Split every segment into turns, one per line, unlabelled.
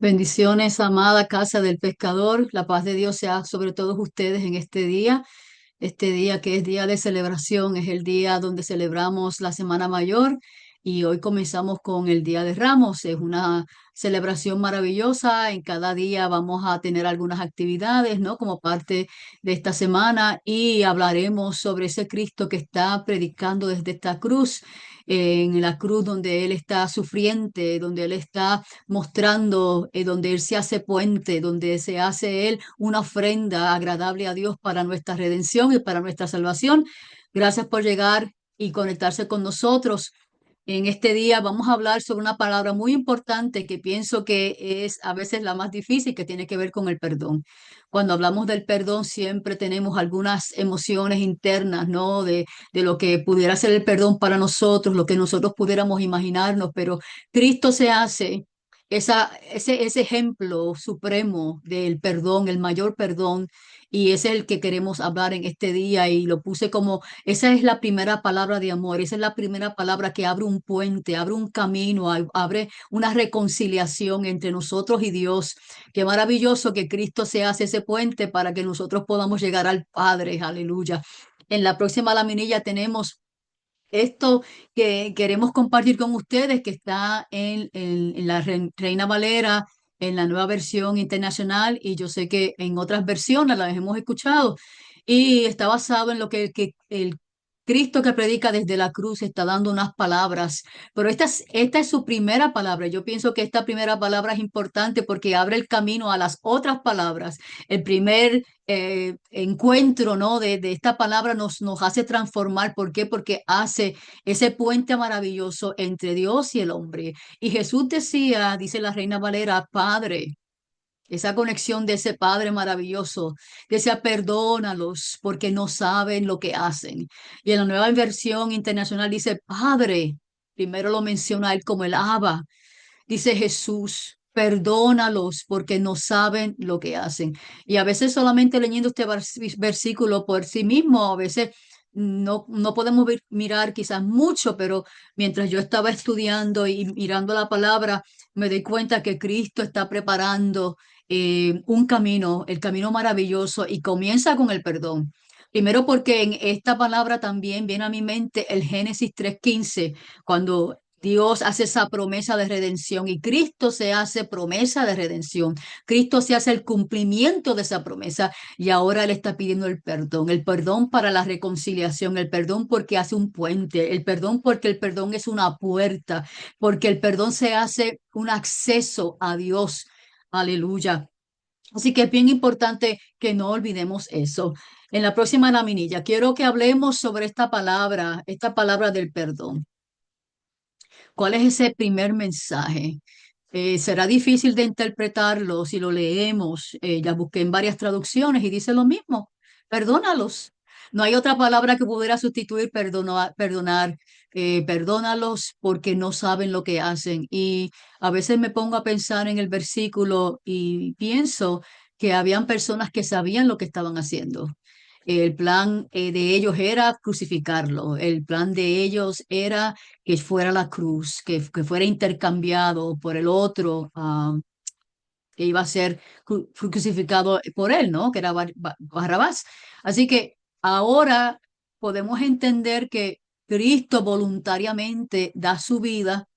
Bendiciones, amada casa del pescador. La paz de Dios sea sobre todos ustedes en este día que es día de celebración, es el día donde celebramos la Semana Mayor y hoy comenzamos con el Día de Ramos. Es una celebración maravillosa. En cada día vamos a tener algunas actividades, ¿no? Como parte de esta semana y hablaremos sobre ese Cristo que está predicando desde esta cruz, en la cruz donde Él está sufriente, donde Él está mostrando, donde Él se hace puente, donde se hace Él una ofrenda agradable a Dios para nuestra redención y para nuestra salvación. Gracias por llegar y conectarse con nosotros. En este día vamos a hablar sobre una palabra muy importante que pienso que es a veces la más difícil, que tiene que ver con el perdón. Cuando hablamos del perdón siempre tenemos algunas emociones internas, ¿no? De lo que pudiera ser el perdón para nosotros, lo que nosotros pudiéramos imaginarnos, pero Cristo se hace ese ejemplo supremo del perdón, el mayor perdón, y ese es el que queremos hablar en este día y lo puse como esa es la primera palabra de amor, esa es la primera palabra que abre un puente, abre un camino, abre una reconciliación entre nosotros y Dios. Qué maravilloso que Cristo se hace ese puente para que nosotros podamos llegar al Padre. Aleluya. En la próxima laminilla tenemos esto que queremos compartir con ustedes, que está en la Reina Valera, en la nueva versión internacional, y yo sé que en otras versiones las hemos escuchado, y está basado en lo que el Cristo que predica desde la cruz está dando unas palabras, pero esta es su primera palabra. Yo pienso que esta primera palabra es importante porque abre el camino a las otras palabras. El primer encuentro, ¿no? de esta palabra nos hace transformar. ¿Por qué? Porque hace ese puente maravilloso entre Dios y el hombre. Y Jesús decía, dice la Reina Valera, Padre. Esa conexión de ese Padre maravilloso, decía, perdónalos porque no saben lo que hacen. Y en la nueva versión internacional dice, Padre, primero lo menciona él como el Abba. Dice Jesús, perdónalos porque no saben lo que hacen. Y a veces solamente leyendo este versículo por sí mismo, a veces no podemos mirar quizás mucho, pero mientras yo estaba estudiando y mirando la palabra, me doy cuenta que Cristo está preparando un camino, el camino maravilloso, y comienza con el perdón. Primero porque en esta palabra también viene a mi mente el Génesis 3:15, cuando Dios hace esa promesa de redención y Cristo se hace promesa de redención. Cristo se hace el cumplimiento de esa promesa y ahora Él está pidiendo el perdón para la reconciliación, el perdón porque hace un puente, el perdón porque el perdón es una puerta, porque el perdón se hace un acceso a Dios. Aleluya. Así que es bien importante que no olvidemos eso. En la próxima laminilla, quiero que hablemos sobre esta palabra del perdón. ¿Cuál es ese primer mensaje? Será difícil de interpretarlo si lo leemos. Ya busqué en varias traducciones y dice lo mismo. Perdónalos. No hay otra palabra que pudiera sustituir perdonar. Perdónalos porque no saben lo que hacen. Y a veces me pongo a pensar en el versículo y pienso que habían personas que sabían lo que estaban haciendo. El plan de ellos era crucificarlo. El plan de ellos era que fuera la cruz, que fuera intercambiado por el otro, que iba a ser crucificado por él, ¿no? Que era Barrabás. Así que ahora podemos entender que Cristo voluntariamente da su vida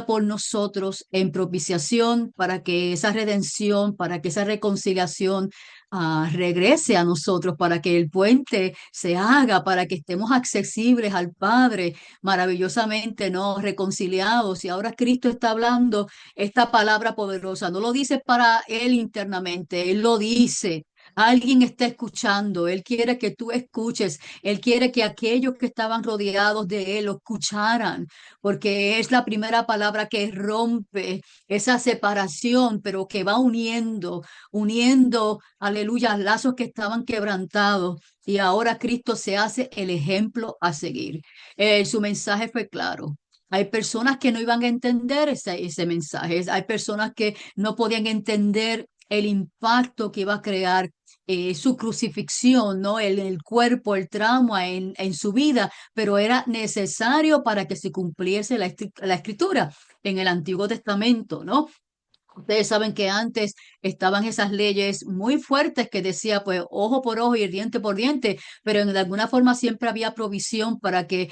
por nosotros en propiciación para que esa redención, para que esa reconciliación regrese a nosotros, para que el puente se haga, para que estemos accesibles al Padre maravillosamente, ¿no? Reconciliados. Y ahora Cristo está hablando esta palabra poderosa. No lo dice para Él internamente, Él lo dice. Alguien está escuchando, Él quiere que tú escuches, Él quiere que aquellos que estaban rodeados de Él lo escucharan, porque es la primera palabra que rompe esa separación, pero que va uniendo, aleluya, lazos que estaban quebrantados. Y ahora Cristo se hace el ejemplo a seguir. Su mensaje fue claro. Hay personas que no iban a entender ese mensaje. Hay personas que no podían entender el impacto que iba a crear su crucifixión, ¿no? El cuerpo, el trauma en su vida, pero era necesario para que se cumpliese la escritura en el Antiguo Testamento, ¿no? Ustedes saben que antes estaban esas leyes muy fuertes que decía, pues, ojo por ojo y el diente por diente, pero de alguna forma siempre había provisión para que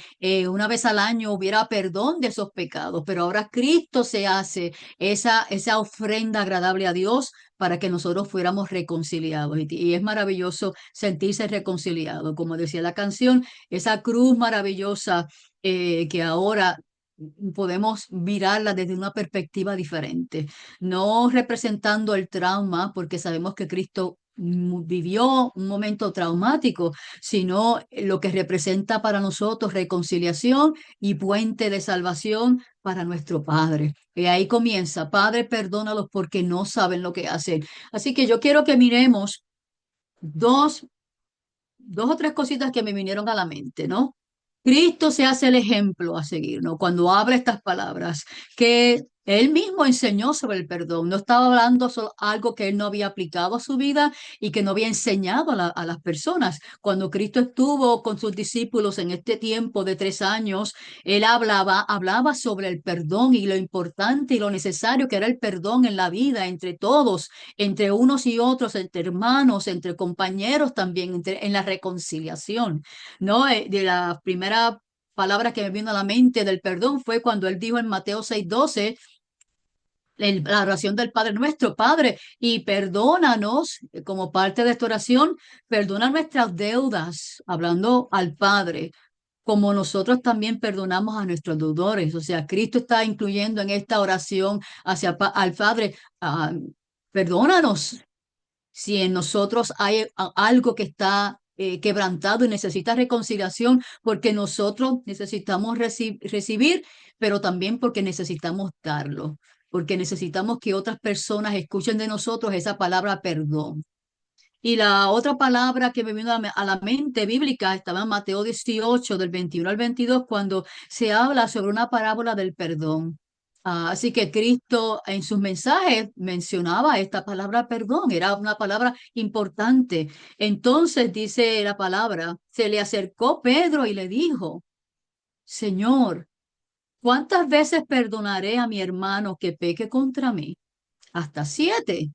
una vez al año hubiera perdón de esos pecados. Pero ahora Cristo se hace esa ofrenda agradable a Dios para que nosotros fuéramos reconciliados. Y es maravilloso sentirse reconciliado. Como decía la canción, esa cruz maravillosa que ahora podemos mirarla desde una perspectiva diferente, no representando el trauma, porque sabemos que Cristo vivió un momento traumático, sino lo que representa para nosotros reconciliación y puente de salvación para nuestro Padre. Y ahí comienza, Padre, perdónalos porque no saben lo que hacen. Así que yo quiero que miremos dos dos o tres cositas que me vinieron a la mente, ¿no? Cristo se hace el ejemplo a seguir, ¿no? Cuando habla estas palabras, que él mismo enseñó sobre el perdón, no estaba hablando sobre algo que él no había aplicado a su vida y que no había enseñado a las personas. Cuando Cristo estuvo con sus discípulos en este tiempo de 3 años, él hablaba sobre el perdón y lo importante y lo necesario que era el perdón en la vida entre todos, entre unos y otros, entre hermanos, entre compañeros también, en la reconciliación, ¿no? De la primera palabra que me vino a la mente del perdón fue cuando él dijo en Mateo 6:12, la oración del Padre Nuestro, Padre, y perdónanos como parte de esta oración, perdona nuestras deudas, hablando al Padre, como nosotros también perdonamos a nuestros deudores. O sea, Cristo está incluyendo en esta oración hacia al Padre, ah, perdónanos si en nosotros hay algo que está quebrantado y necesita reconciliación, porque nosotros necesitamos recibir, pero también porque necesitamos darlo, porque necesitamos que otras personas escuchen de nosotros esa palabra perdón. Y la otra palabra que me vino a la mente bíblica estaba en Mateo 18, del 21 al 22, cuando se habla sobre una parábola del perdón. Así que Cristo en sus mensajes mencionaba esta palabra perdón, era una palabra importante. Entonces dice la palabra, se le acercó Pedro y le dijo, Señor, ¿cuántas veces perdonaré a mi hermano que peque contra mí? ¿Hasta 7?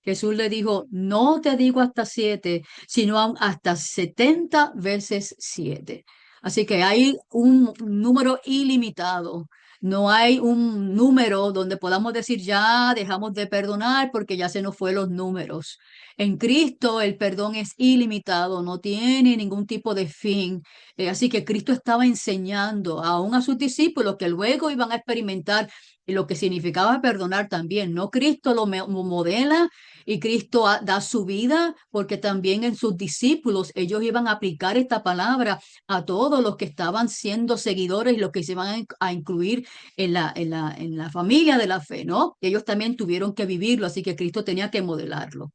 Jesús le dijo, no te digo hasta 7, sino hasta 70 veces 7. Así que hay un número ilimitado. No hay un número donde podamos decir ya dejamos de perdonar porque ya se nos fue los números. En Cristo el perdón es ilimitado, no tiene ningún tipo de fin. Así que Cristo estaba enseñando aún a sus discípulos que luego iban a experimentar lo que significaba perdonar también. No, Cristo lo modela y Cristo da su vida porque también en sus discípulos ellos iban a aplicar esta palabra a todos los que estaban siendo seguidores y los que se iban a incluir en la familia de la fe, ¿no? Ellos también tuvieron que vivirlo, así que Cristo tenía que modelarlo.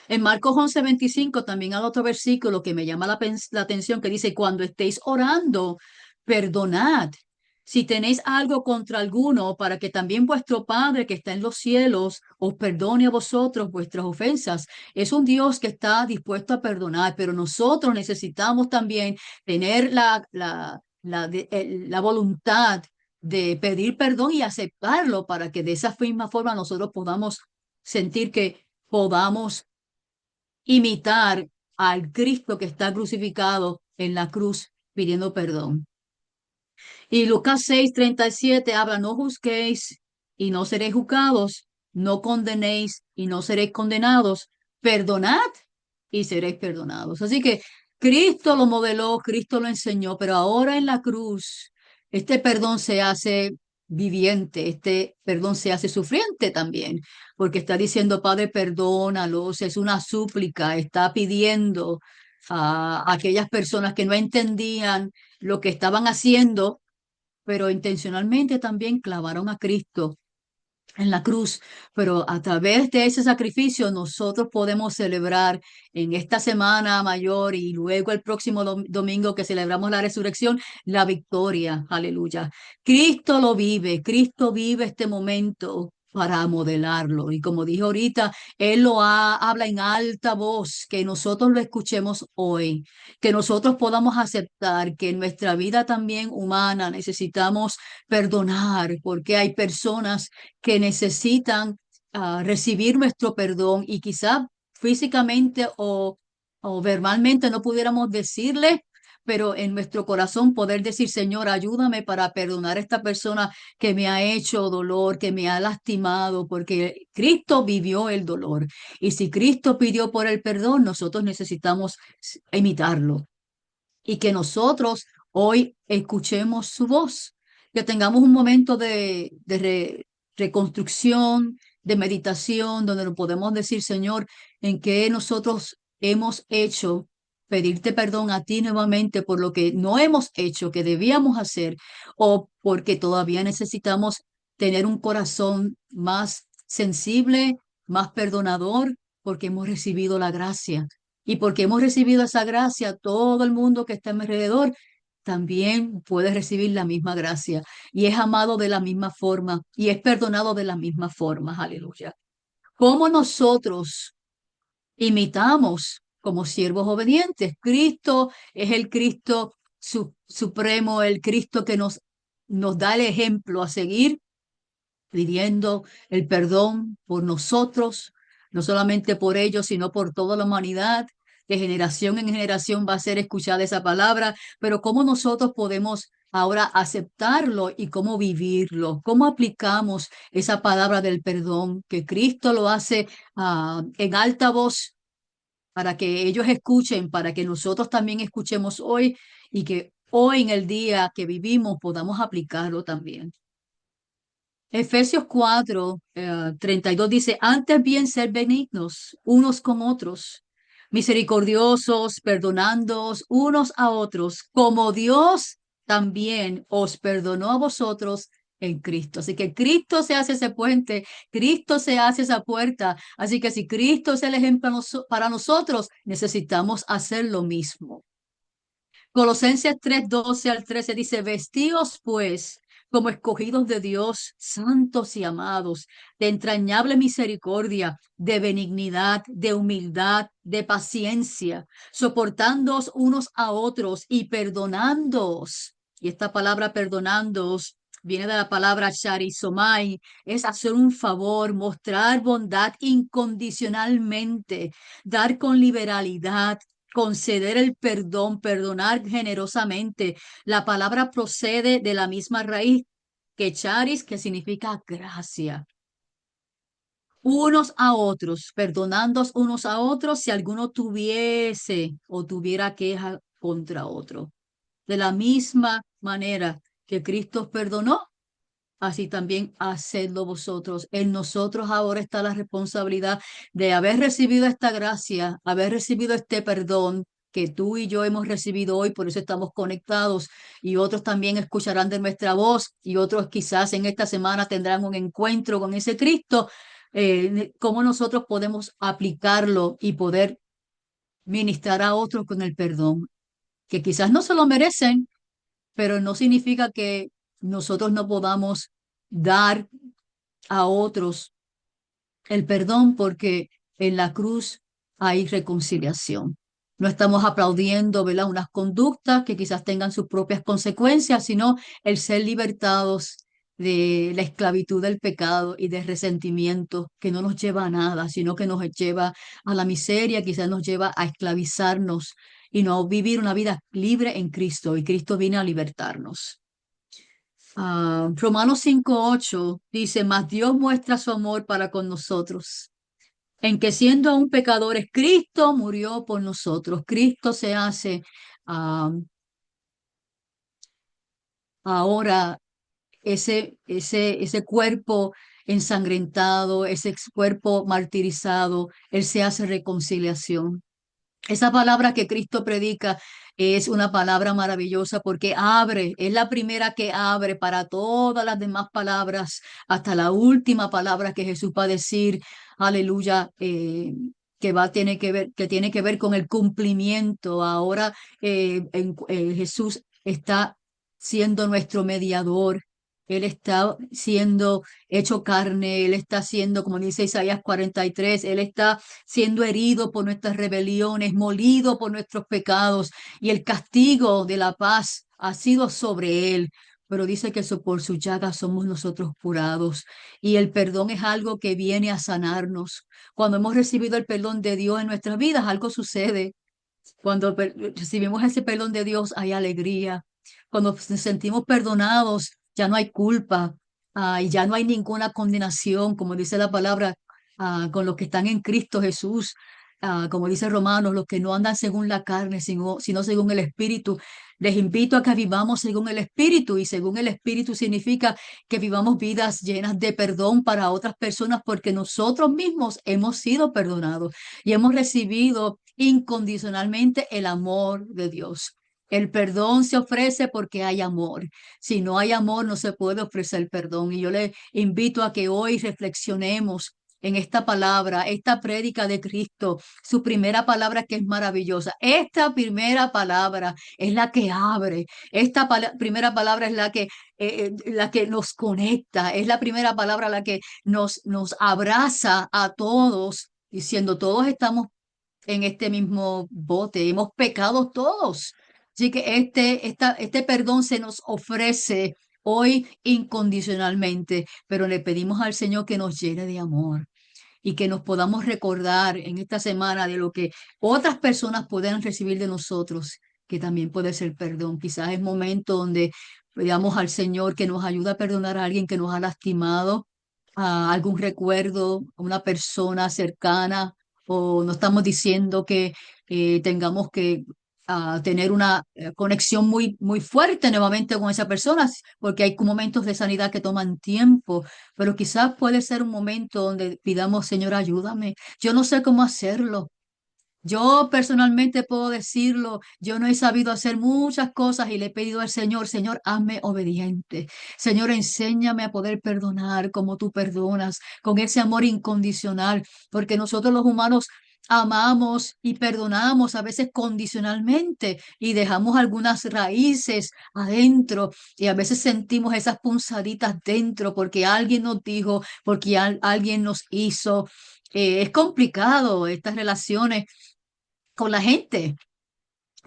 En Marcos 11:25 también hay otro versículo que me llama la atención que dice, cuando estéis orando, perdonad. Si tenéis algo contra alguno, para que también vuestro Padre que está en los cielos os perdone a vosotros vuestras ofensas. Es un Dios que está dispuesto a perdonar, pero nosotros necesitamos también tener la voluntad de pedir perdón y aceptarlo para que de esa misma forma nosotros podamos sentir que podamos imitar al Cristo que está crucificado en la cruz pidiendo perdón. Y Lucas 6:37 habla, no juzguéis y no seréis juzgados, no condenéis y no seréis condenados, perdonad y seréis perdonados. Así que Cristo lo modeló, Cristo lo enseñó, pero ahora en la cruz este perdón se hace viviente, este perdón se hace sufriente también, porque está diciendo, Padre, perdónalos, es una súplica, está pidiendo a aquellas personas que no entendían lo que estaban haciendo, pero intencionalmente también clavaron a Cristo en la cruz, pero a través de ese sacrificio nosotros podemos celebrar en esta semana mayor y luego el próximo domingo que celebramos la resurrección, la victoria, aleluya. Cristo lo vive, Cristo vive este momento. para modelarlo. Y como dije ahorita, Él habla en alta voz, que nosotros lo escuchemos hoy, que nosotros podamos aceptar que en nuestra vida también humana necesitamos perdonar, porque hay personas que necesitan recibir nuestro perdón y quizá físicamente o verbalmente no pudiéramos decirle. Pero en nuestro corazón poder decir, Señor, ayúdame para perdonar a esta persona que me ha hecho dolor, que me ha lastimado, porque Cristo vivió el dolor. Y si Cristo pidió por el perdón, nosotros necesitamos imitarlo y que nosotros hoy escuchemos su voz, que tengamos un momento de reconstrucción, de meditación, donde nos podemos decir, Señor, en qué nosotros hemos hecho, pedirte perdón a ti nuevamente por lo que no hemos hecho, que debíamos hacer, o porque todavía necesitamos tener un corazón más sensible, más perdonador, porque hemos recibido la gracia. Y porque hemos recibido esa gracia, todo el mundo que está a mi alrededor también puede recibir la misma gracia y es amado de la misma forma y es perdonado de la misma forma. Aleluya. ¿Cómo nosotros imitamos como siervos obedientes? Cristo es el Cristo supremo, el Cristo que nos da el ejemplo a seguir pidiendo el perdón por nosotros, no solamente por ellos, sino por toda la humanidad. De generación en generación va a ser escuchada esa palabra, pero ¿cómo nosotros podemos ahora aceptarlo y cómo vivirlo? ¿Cómo aplicamos esa palabra del perdón que Cristo lo hace en alta voz para que ellos escuchen, para que nosotros también escuchemos hoy y que hoy en el día que vivimos podamos aplicarlo también? Efesios 4, 32 dice, antes bien ser benignos unos con otros, misericordiosos, perdonándoos unos a otros, como Dios también os perdonó a vosotros en Cristo. Así que Cristo se hace ese puente, Cristo se hace esa puerta. Así que si Cristo es el ejemplo para nosotros, necesitamos hacer lo mismo. Colosenses 3 12 al 13 dice, vestíos pues como escogidos de Dios, santos y amados, de entrañable misericordia, de benignidad, de humildad, de paciencia, soportándoos unos a otros y perdonándoos. Y esta palabra perdonándoos viene de la palabra charizomai, es hacer un favor, mostrar bondad incondicionalmente, dar con liberalidad, conceder el perdón, perdonar generosamente. La palabra procede de la misma raíz que charis, que significa gracia. Unos a otros, perdonándoos unos a otros si alguno tuviese o tuviera queja contra otro. De la misma manera que Cristo os perdonó, así también hacedlo vosotros. En nosotros ahora está la responsabilidad de haber recibido esta gracia, haber recibido este perdón que tú y yo hemos recibido hoy, por eso estamos conectados y otros también escucharán de nuestra voz y otros quizás en esta semana tendrán un encuentro con ese Cristo. Cómo nosotros podemos aplicarlo y poder ministrar a otros con el perdón, que quizás no se lo merecen, pero no significa que nosotros no podamos dar a otros el perdón porque en la cruz hay reconciliación. No estamos aplaudiendo, ¿verdad?, unas conductas que quizás tengan sus propias consecuencias, sino el ser libertados de la esclavitud del pecado y del resentimiento que no nos lleva a nada, sino que nos lleva a la miseria, quizás nos lleva a esclavizarnos y no vivir una vida libre en Cristo. Y Cristo vino a libertarnos. Romanos 5:8 dice, mas Dios muestra su amor para con nosotros, en que siendo aún pecadores, Cristo murió por nosotros. Cristo se hace ah, ahora ese cuerpo ensangrentado, ese cuerpo martirizado, Él se hace reconciliación. Esa palabra que Cristo predica es una palabra maravillosa porque abre, es la primera que abre para todas las demás palabras, hasta la última palabra que Jesús va a decir, aleluya, que tiene que ver con el cumplimiento. Ahora Jesús está siendo nuestro mediador. Él está siendo hecho carne, Él está siendo, como dice Isaías 43, Él está siendo herido por nuestras rebeliones, molido por nuestros pecados, y el castigo de la paz ha sido sobre Él. Pero dice que por su llaga somos nosotros curados. Y el perdón es algo que viene a sanarnos. Cuando hemos recibido el perdón de Dios en nuestras vidas, algo sucede. Cuando recibimos ese perdón de Dios, hay alegría. Cuando nos sentimos perdonados, ya no hay culpa, y ya no hay ninguna condenación, como dice la palabra, con los que están en Cristo Jesús. Como dice Romanos, los que no andan según la carne, sino según el Espíritu. Les invito a que vivamos según el Espíritu, y según el Espíritu significa que vivamos vidas llenas de perdón para otras personas, porque nosotros mismos hemos sido perdonados y hemos recibido incondicionalmente el amor de Dios. El perdón se ofrece porque hay amor. Si no hay amor, no se puede ofrecer perdón. Y yo le invito a que hoy reflexionemos en esta palabra, esta prédica de Cristo, su primera palabra que es maravillosa. Esta primera palabra es la que abre. Esta primera palabra es la que nos conecta. Es la primera palabra la que nos abraza a todos, diciendo, todos estamos en este mismo bote, hemos pecado todos. Así que este perdón se nos ofrece hoy incondicionalmente, pero le pedimos al Señor que nos llene de amor y que nos podamos recordar en esta semana de lo que otras personas puedan recibir de nosotros, que también puede ser perdón. Quizás es momento donde pedamos al Señor que nos ayude a perdonar a alguien que nos ha lastimado, a algún recuerdo, a una persona cercana, o no estamos diciendo que tengamos que tener una conexión muy fuerte nuevamente con esa persona, porque hay momentos de sanidad que toman tiempo, pero quizás puede ser un momento donde pidamos, Señor, ayúdame. Yo no sé cómo hacerlo. Yo personalmente puedo decirlo, yo no he sabido hacer muchas cosas y le he pedido al Señor, Señor, hazme obediente. Señor, enséñame a poder perdonar como tú perdonas, con ese amor incondicional, porque nosotros los humanos amamos y perdonamos a veces condicionalmente y dejamos algunas raíces adentro, y a veces sentimos esas punzaditas dentro porque alguien nos dijo, porque alguien nos hizo. Es complicado estas relaciones con la gente.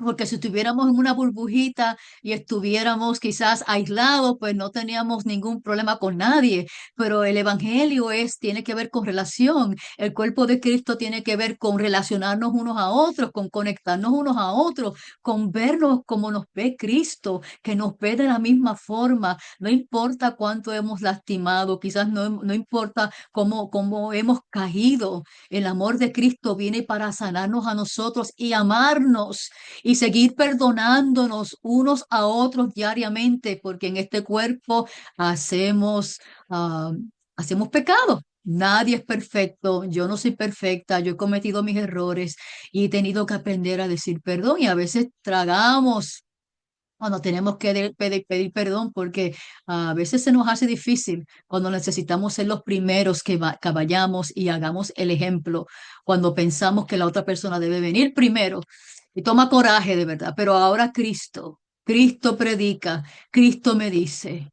Porque si estuviéramos en una burbujita y estuviéramos quizás aislados, pues no teníamos ningún problema con nadie. Pero el evangelio tiene que ver con relación. El cuerpo de Cristo tiene que ver con relacionarnos unos a otros, con conectarnos unos a otros, con vernos como nos ve Cristo, que nos ve de la misma forma. No importa cuánto hemos lastimado, quizás no importa cómo hemos caído. El amor de Cristo viene para sanarnos a nosotros y amarnos y seguir perdonándonos unos a otros diariamente, porque en este cuerpo hacemos, ah, hacemos pecado. Nadie es perfecto, yo no soy perfecta, yo he cometido mis errores y he tenido que aprender a decir perdón, y a veces tragamos cuando tenemos que pedir perdón, porque a veces se nos hace difícil cuando necesitamos ser los primeros que vayamos y hagamos el ejemplo, cuando pensamos que la otra persona debe venir primero. Y toma coraje de verdad, pero ahora Cristo predica, Cristo me dice,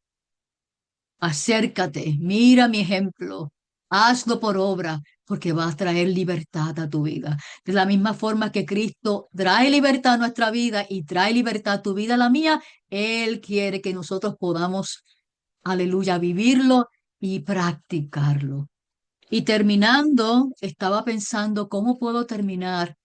acércate, mira mi ejemplo, hazlo por obra, porque va a traer libertad a tu vida. De la misma forma que Cristo trae libertad a nuestra vida y trae libertad a tu vida, a la mía, Él quiere que nosotros podamos, aleluya, vivirlo y practicarlo. Y terminando, estaba pensando, ¿cómo puedo terminar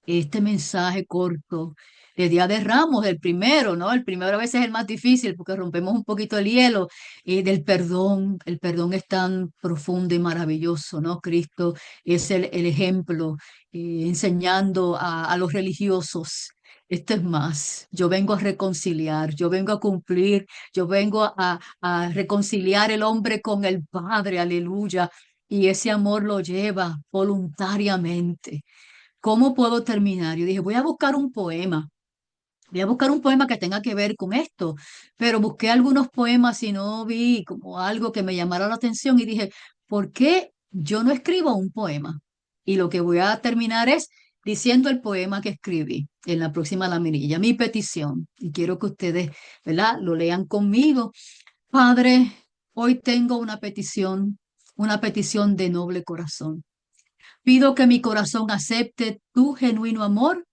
este mensaje corto de Día de Ramos, el primero, ¿no? El primero a veces es el más difícil porque rompemos un poquito el hielo, del perdón? El perdón es tan profundo y maravilloso, ¿no? Cristo es el ejemplo, enseñando a los religiosos. Esto es más, yo vengo a reconciliar, yo vengo a cumplir, yo vengo a reconciliar el hombre con el Padre, aleluya, y ese amor lo lleva voluntariamente. ¿Cómo puedo terminar? Yo dije, voy a buscar un poema que tenga que ver con esto, pero busqué algunos poemas y no vi como algo que me llamara la atención, y dije, ¿por qué yo no escribo un poema? Y lo que voy a terminar es diciendo el poema que escribí en la próxima laminilla, mi petición, y quiero que ustedes, ¿verdad?, lo lean conmigo. Padre, hoy tengo una petición de noble corazón. Pido que mi corazón acepte tu genuino amor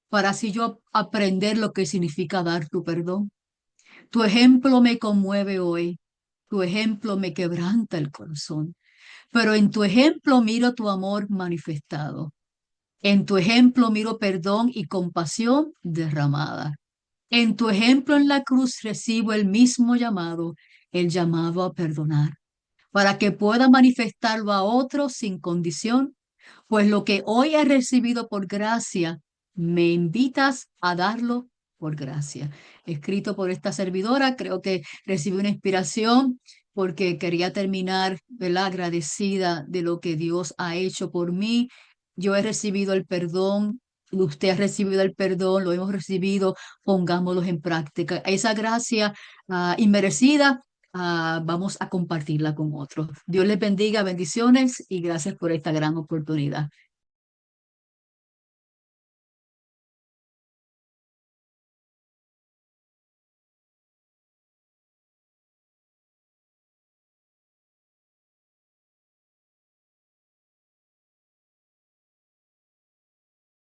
para así yo aprender lo que significa dar tu perdón. Tu ejemplo me conmueve hoy. Tu ejemplo me quebranta el corazón. Pero en tu ejemplo miro tu amor manifestado. En tu ejemplo miro perdón y compasión derramada. En tu ejemplo en la cruz recibo el mismo llamado, el llamado a perdonar, para que pueda manifestarlo a otros sin condición, pues lo que hoy he recibido por gracia, me invitas a darlo por gracia. Escrito por esta servidora, creo que recibí una inspiración porque quería terminar, ¿verdad? Agradecida de lo que Dios ha hecho por mí. Yo he recibido el perdón. Usted ha recibido el perdón, lo hemos recibido, pongámoslo en práctica. Esa gracia inmerecida, vamos a compartirla con otros. Dios les bendiga, bendiciones y gracias por esta gran oportunidad.